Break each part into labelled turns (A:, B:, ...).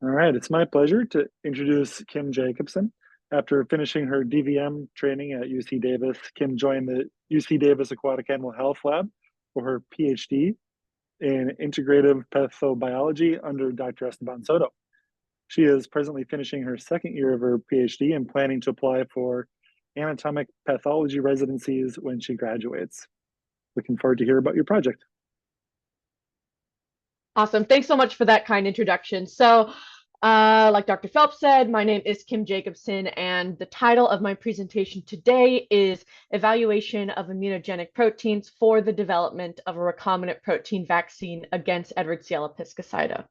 A: All right, it's my pleasure to introduce Kim Jacobsen. After finishing her DVM training at UC Davis, Kim joined the UC Davis Aquatic Animal Health Lab for her PhD in integrative pathobiology under Dr. Esteban Soto. She is presently finishing her second year of her PhD and planning to apply for anatomic pathology residencies when she graduates. Looking forward to hear about your project.
B: Awesome. Thanks so much for that kind introduction. Like Dr. Phelps said, my name is Kim Jacobsen, and the title of my presentation today is Evaluation of Immunogenic Proteins for the Development of a Recombinant Protein Vaccine Against Edwardsella Piscicida.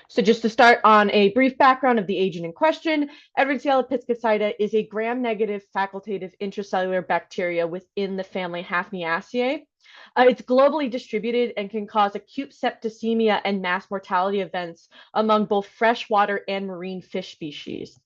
B: So just to start on a brief background of the agent in question, Edwardsella piscicida is a gram-negative facultative intracellular bacteria within the family Hafniaceae. It's globally distributed and can cause acute septicemia and mass mortality events among both freshwater and marine fish species.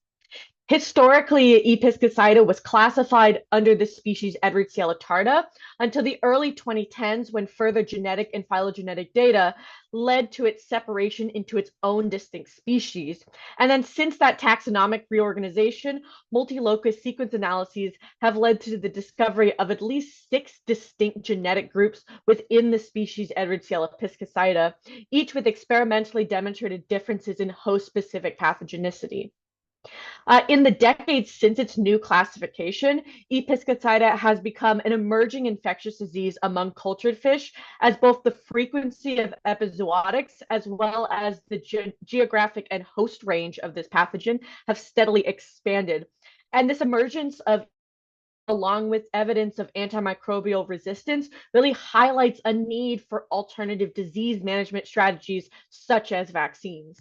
B: Historically, E. piscicida was classified under the species Edwardsella tarda until the early 2010s, when further genetic and phylogenetic data led to its separation into its own distinct species. And then since that taxonomic reorganization, multi-locus sequence analyses have led to the discovery of at least 6 distinct genetic groups within the species Edwardsella piscicida, each with experimentally demonstrated differences in host-specific pathogenicity. In the decades since its new classification, E. piscicida has become an emerging infectious disease among cultured fish, as both the frequency of epizootics as well as the geographic and host range of this pathogen have steadily expanded. And this emergence of along with evidence of antimicrobial resistance, really highlights a need for alternative disease management strategies such as vaccines.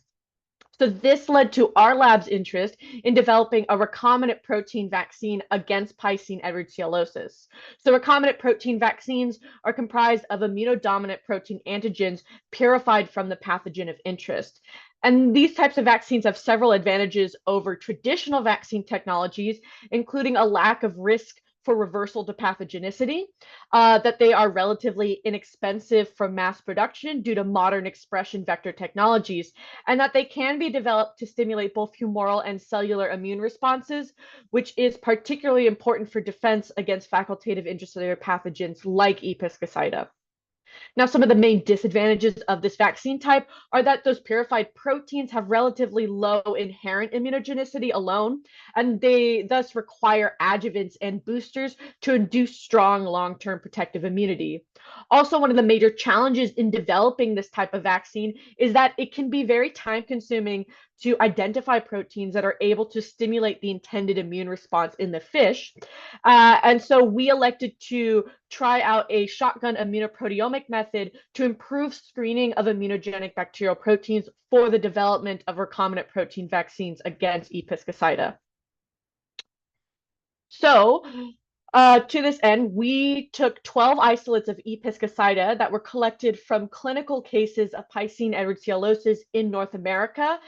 B: So this led to our lab's interest in developing a recombinant protein vaccine against Piscine edwardsialosis. So recombinant protein vaccines are comprised of immunodominant protein antigens purified from the pathogen of interest. And these types of vaccines have several advantages over traditional vaccine technologies, including a lack of risk for reversal to pathogenicity, that they are relatively inexpensive for mass production due to modern expression vector technologies, and that they can be developed to stimulate both humoral and cellular immune responses, which is particularly important for defense against facultative intracellular pathogens like E. piscicida. Now, some of the main disadvantages of this vaccine type are that those purified proteins have relatively low inherent immunogenicity alone, and they thus require adjuvants and boosters to induce strong long-term protective immunity. Also, one of the major challenges in developing this type of vaccine is that it can be very time-consuming to identify proteins that are able to stimulate the intended immune response in the fish. And so we elected to try out a shotgun immunoproteomic method to improve screening of immunogenic bacterial proteins for the development of recombinant protein vaccines against E. piscicida. So to this end, we took 12 isolates of E. piscicida that were collected from clinical cases of Piscine edwardsialosis in North America,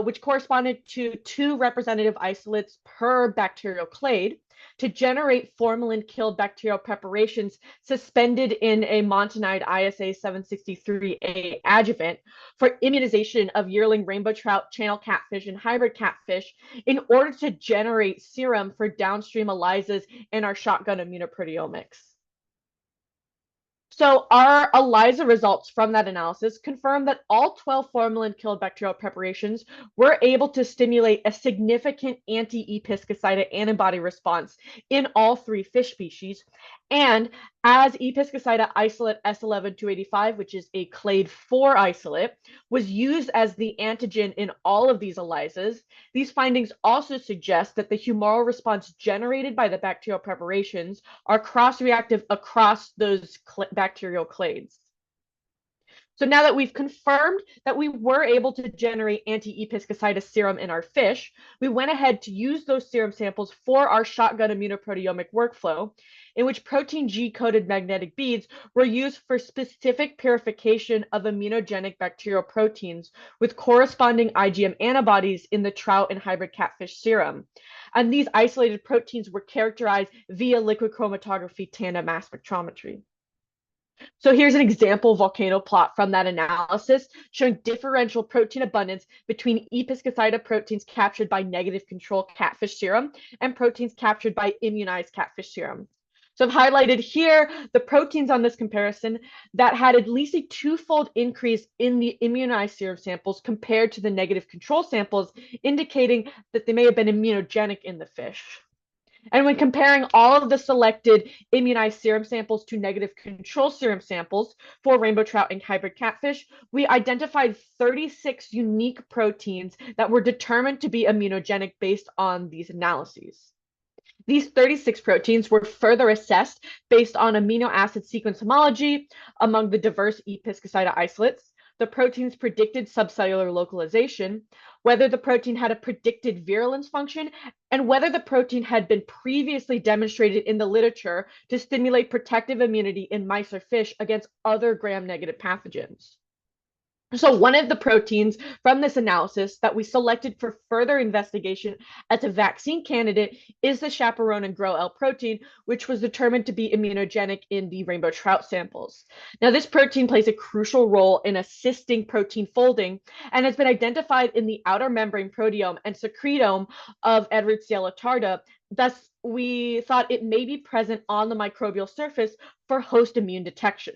B: which corresponded to 2 representative isolates per bacterial clade, to generate formalin-killed bacterial preparations suspended in a Montanide ISA 763A adjuvant for immunization of yearling rainbow trout, channel catfish, and hybrid catfish in order to generate serum for downstream ELISAs in our shotgun immunoproteomics. So our ELISA results from that analysis confirmed that all 12 formalin-killed bacterial preparations were able to stimulate a significant anti-E. piscicida antibody response in all 3 fish species. And as E. piscicida isolate S11285, which is a clade 4 isolate, was used as the antigen in all of these ELISAs, these findings also suggest that the humoral response generated by the bacterial preparations are cross-reactive across those bacterial clades. So now that we've confirmed that we were able to generate anti-E. piscicida serum in our fish, we went ahead to use those serum samples for our shotgun immunoproteomic workflow, in which protein G-coated magnetic beads were used for specific purification of immunogenic bacterial proteins with corresponding IgM antibodies in the trout and hybrid catfish serum. And these isolated proteins were characterized via liquid chromatography tandem mass spectrometry. So here's an example volcano plot from that analysis showing differential protein abundance between E. piscicida proteins captured by negative control catfish serum and proteins captured by immunized catfish serum. So I've highlighted here the proteins on this comparison that had at least a twofold increase in the immunized serum samples compared to the negative control samples, indicating that they may have been immunogenic in the fish. And when comparing all of the selected immunized serum samples to negative control serum samples for rainbow trout and hybrid catfish, we identified 36 unique proteins that were determined to be immunogenic based on these analyses. These 36 proteins were further assessed based on amino acid sequence homology among the diverse E. piscicida isolates, the protein's predicted subcellular localization, whether the protein had a predicted virulence function, and whether the protein had been previously demonstrated in the literature to stimulate protective immunity in mice or fish against other gram-negative pathogens. So one of the proteins from this analysis that we selected for further investigation as a vaccine candidate is the chaperone and GRO-L protein, which was determined to be immunogenic in the rainbow trout samples. Now, this protein plays a crucial role in assisting protein folding and has been identified in the outer membrane proteome and secretome of Edwardsiella tarda. Thus, we thought it may be present on the microbial surface for host immune detection.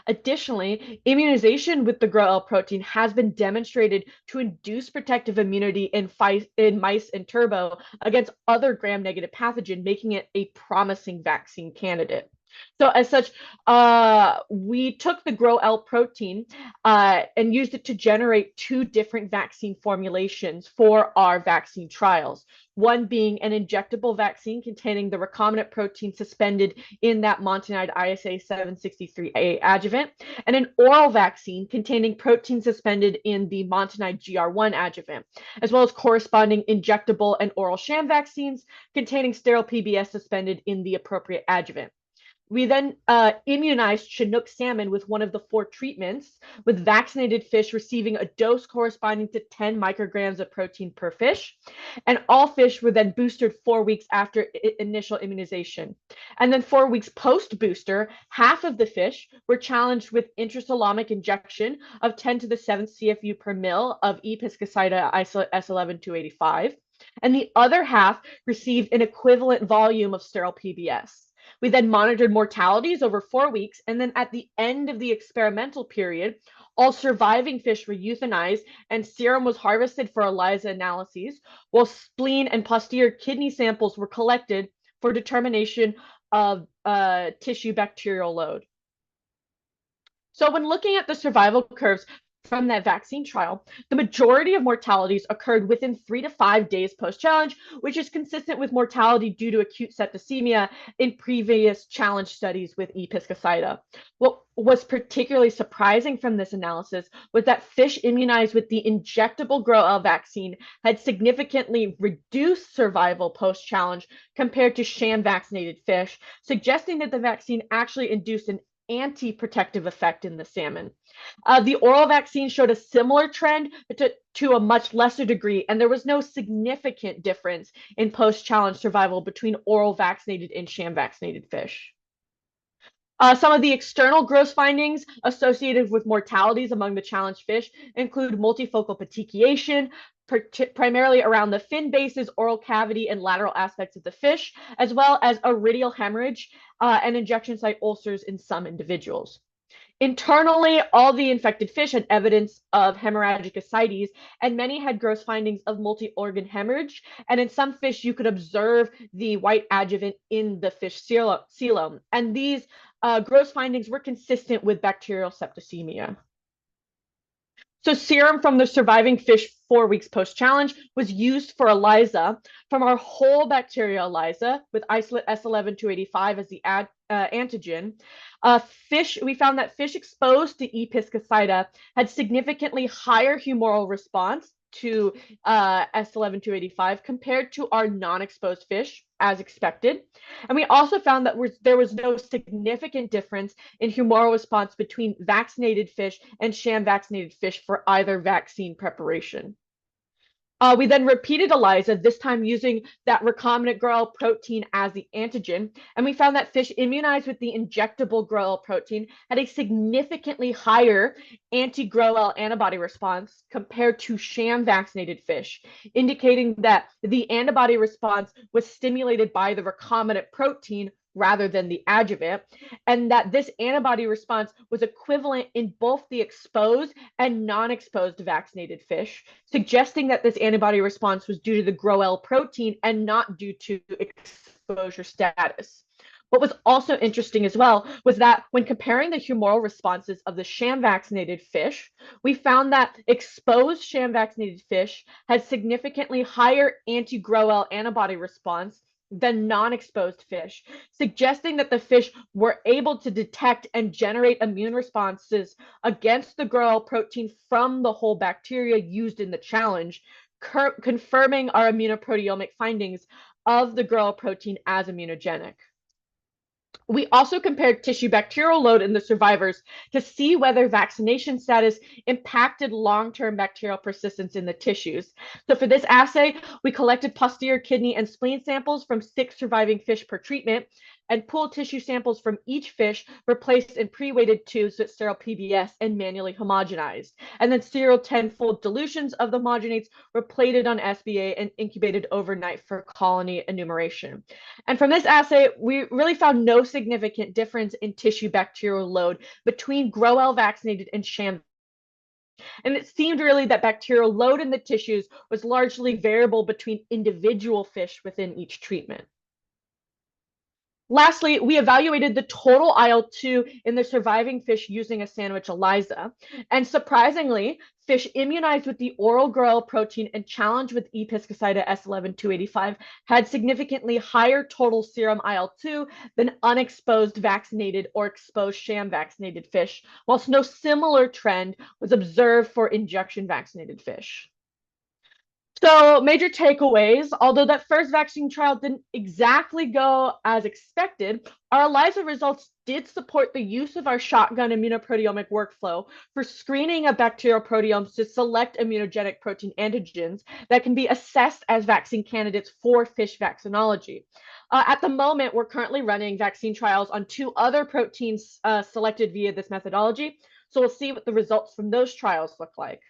B: Additionally, immunization with the GRO-L protein has been demonstrated to induce protective immunity in mice and turbo against other gram-negative pathogen, making it a promising vaccine candidate. So as such, we took the GRO-L protein and used it to generate two different vaccine formulations for our vaccine trials. One being an injectable vaccine containing the recombinant protein suspended in that Montanide ISA 763A adjuvant, and an oral vaccine containing protein suspended in the Montanide GR1 adjuvant, as well as corresponding injectable and oral sham vaccines containing sterile PBS suspended in the appropriate adjuvant. We then immunized Chinook salmon with one of the 4 treatments, with vaccinated fish receiving a dose corresponding to 10 micrograms of protein per fish. And all fish were then boosted 4 weeks after initial immunization. And then 4 weeks post-booster, half of the fish were challenged with intracelomic injection of 10 to the 7th CFU per mil of E. piscicida isolate S11-285. And the other half received an equivalent volume of sterile PBS. We then monitored mortalities over 4 weeks, and then at the end of the experimental period, all surviving fish were euthanized and serum was harvested for ELISA analyses, while spleen and posterior kidney samples were collected for determination of tissue bacterial load. So when looking at the survival curves from that vaccine trial, the majority of mortalities occurred within 3 to 5 days post-challenge, which is consistent with mortality due to acute septicemia in previous challenge studies with E. piscicida. What was particularly surprising from this analysis was that fish immunized with the injectable GRO-L vaccine had significantly reduced survival post-challenge compared to sham-vaccinated fish, suggesting that the vaccine actually induced an anti-protective effect in the salmon. The oral vaccine showed a similar trend to a much lesser degree, and there was no significant difference in post-challenge survival between oral vaccinated and sham-vaccinated fish. Some of the external gross findings associated with mortalities among the challenged fish include multifocal petechiation, primarily around the fin bases, oral cavity, and lateral aspects of the fish, as well as iridial hemorrhage and injection site ulcers in some individuals. Internally, all the infected fish had evidence of hemorrhagic ascites, and many had gross findings of multi-organ hemorrhage. And in some fish, you could observe the white adjuvant in the fish coelom. And these gross findings were consistent with bacterial septicemia. So serum from the surviving fish 4 weeks post-challenge was used for ELISA from our whole bacterial ELISA with isolate S11-285 as the antigen. We found that fish exposed to E. piscicida had significantly higher humoral response to S11-285 compared to our non-exposed fish, as expected. And we also found that there was no significant difference in humoral response between vaccinated fish and sham-vaccinated fish for either vaccine preparation. We then repeated ELISA, this time using that recombinant GRL protein as the antigen, and we found that fish immunized with the injectable GRL protein had a significantly higher anti-GRL antibody response compared to sham-vaccinated fish, indicating that the antibody response was stimulated by the recombinant protein rather than the adjuvant, and that this antibody response was equivalent in both the exposed and non-exposed vaccinated fish, suggesting that this antibody response was due to the GROL protein and not due to exposure status. What was also interesting as well was that when comparing the humoral responses of the sham-vaccinated fish, we found that exposed sham-vaccinated fish had significantly higher anti-GROL antibody response than non-exposed fish, suggesting that the fish were able to detect and generate immune responses against the GRL protein from the whole bacteria used in the challenge, confirming our immunoproteomic findings of the GRL protein as immunogenic. We also compared tissue bacterial load in the survivors to see whether vaccination status impacted long-term bacterial persistence in the tissues. So for this assay, we collected posterior kidney and spleen samples from 6 surviving fish per treatment, and pooled tissue samples from each fish were placed in pre-weighted tubes with sterile PBS and manually homogenized. And then serial 10-fold dilutions of the homogenates were plated on SBA and incubated overnight for colony enumeration. And from this assay, we really found no significant difference in tissue bacterial load between GROL vaccinated and sham. And it seemed really that bacterial load in the tissues was largely variable between individual fish within each treatment. Lastly, we evaluated the total IL-2 in the surviving fish using a sandwich ELISA. And surprisingly, fish immunized with the oral GRL protein and challenged with Episcocida S11-285 had significantly higher total serum IL-2 than unexposed vaccinated or exposed sham-vaccinated fish, whilst no similar trend was observed for injection vaccinated fish. So major takeaways, although that first vaccine trial didn't exactly go as expected, our ELISA results did support the use of our shotgun immunoproteomic workflow for screening of bacterial proteomes to select immunogenic protein antigens that can be assessed as vaccine candidates for fish vaccinology. At the moment, we're currently running vaccine trials on 2 other proteins selected via this methodology. So we'll see what the results from those trials look like.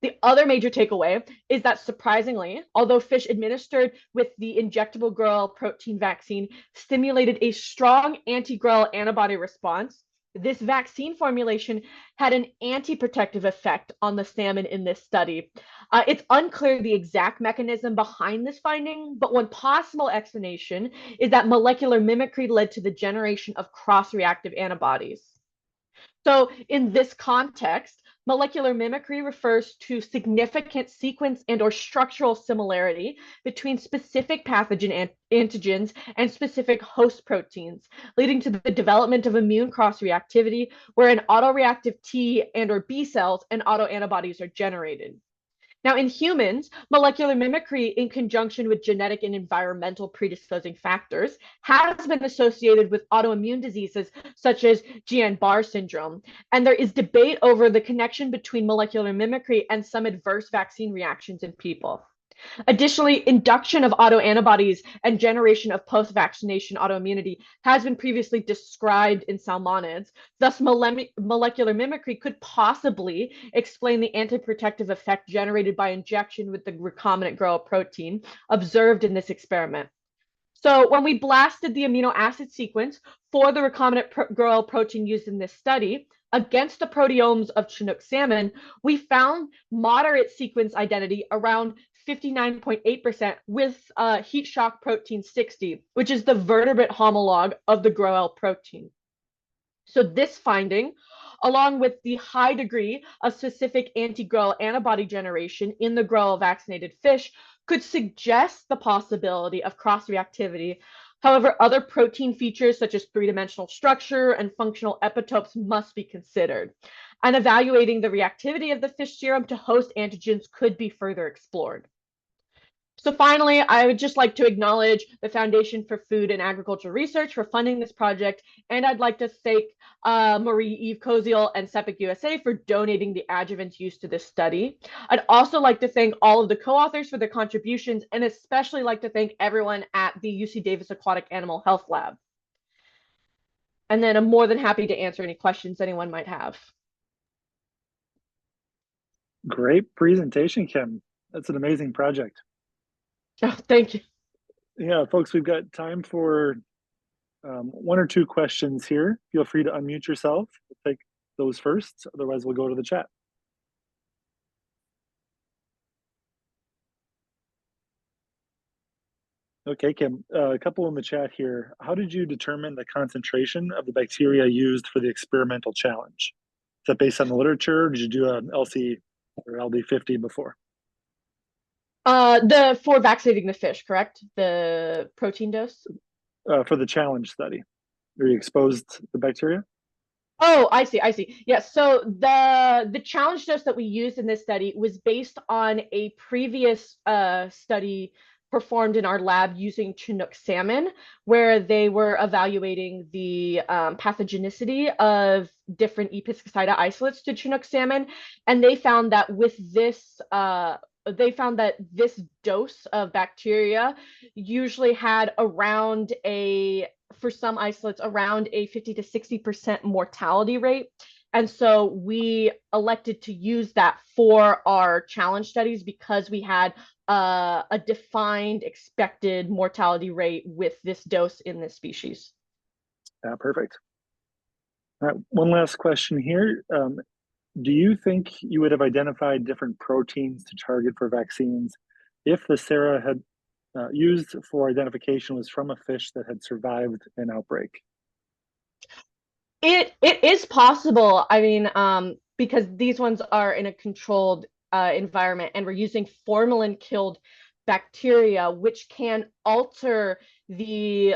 B: The other major takeaway is that surprisingly, although fish administered with the injectable GRL protein vaccine stimulated a strong anti-GRL antibody response, this vaccine formulation had an anti-protective effect on the salmon in this study. It's unclear the exact mechanism behind this finding, but one possible explanation is that molecular mimicry led to the generation of cross-reactive antibodies. So in this context, molecular mimicry refers to significant sequence and or structural similarity between specific pathogen antigens and specific host proteins, leading to the development of immune cross-reactivity where an autoreactive T and or B cells and autoantibodies are generated. Now, in humans, molecular mimicry in conjunction with genetic and environmental predisposing factors has been associated with autoimmune diseases such as Guillain-Barré syndrome. And there is debate over the connection between molecular mimicry and some adverse vaccine reactions in people. Additionally, induction of autoantibodies and generation of post-vaccination autoimmunity has been previously described in salmonids. Thus, molecular mimicry could possibly explain the antiprotective effect generated by injection with the recombinant GRL protein observed in this experiment. So when we blasted the amino acid sequence for the recombinant GRL protein used in this study against the proteomes of Chinook salmon, we found moderate sequence identity around 59.8% with heat shock protein 60, which is the vertebrate homologue of the GRL protein. So this finding, along with the high degree of specific anti-GRL antibody generation in the GRL vaccinated fish, could suggest the possibility of cross-reactivity. However, other protein features such as 3-dimensional structure and functional epitopes must be considered. And evaluating the reactivity of the fish serum to host antigens could be further explored. So finally, I would just like to acknowledge the Foundation for Food and Agricultural Research for funding this project, and I'd like to thank Marie-Eve Koziel and CEPIC USA for donating the adjuvants used to this study. I'd also like to thank all of the co-authors for their contributions, and especially like to thank everyone at the UC Davis Aquatic Animal Health Lab. And then I'm more than happy to answer any questions anyone might have.
A: Great presentation, Kim. That's an amazing project.
B: Oh, thank you.
A: Yeah, folks, we've got time for one or two questions here. Feel free to unmute yourself. We'll take those first. Otherwise, we'll go to the chat. Okay, Kim, a couple in the chat here. How did you determine the concentration of the bacteria used for the experimental challenge? Is that based on the literature, or did you do an LC or LD50 before?
B: For vaccinating the fish, correct? The protein dose?
A: For the challenge study, were you exposed the bacteria?
B: Oh, I see. I see. Yes. So the challenge dose that we used in this study was based on a previous study performed in our lab using Chinook salmon, where they were evaluating the pathogenicity of different Episcocida isolates to Chinook salmon, and they found that with this dose of bacteria usually had around for some isolates around a 50 to 60% mortality rate. And so we elected to use that for our challenge studies because we had a defined expected mortality rate with this dose in this species.
A: Perfect. All right, one last question here. Do you think you would have identified different proteins to target for vaccines if the sera had used for identification was from a fish that had survived an outbreak?
B: It is possible. I mean, because these ones are in a controlled environment, and we're using formalin-killed bacteria, which can alter which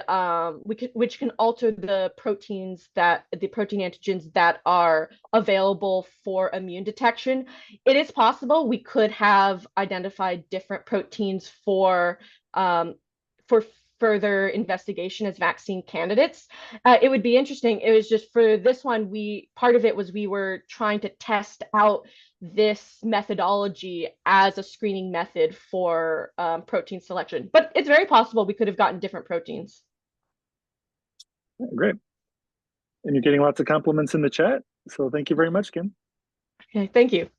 B: can alter the protein antigens that are available for immune detection. It is possible we could have identified different proteins for further investigation as vaccine candidates. It would be interesting. It was just for this one, part of it was we were trying to test out this methodology as a screening method for protein selection. But it's very possible we could have gotten different proteins.
A: Great. And you're getting lots of compliments in the chat. So thank you very much, Kim.
B: Okay, thank you.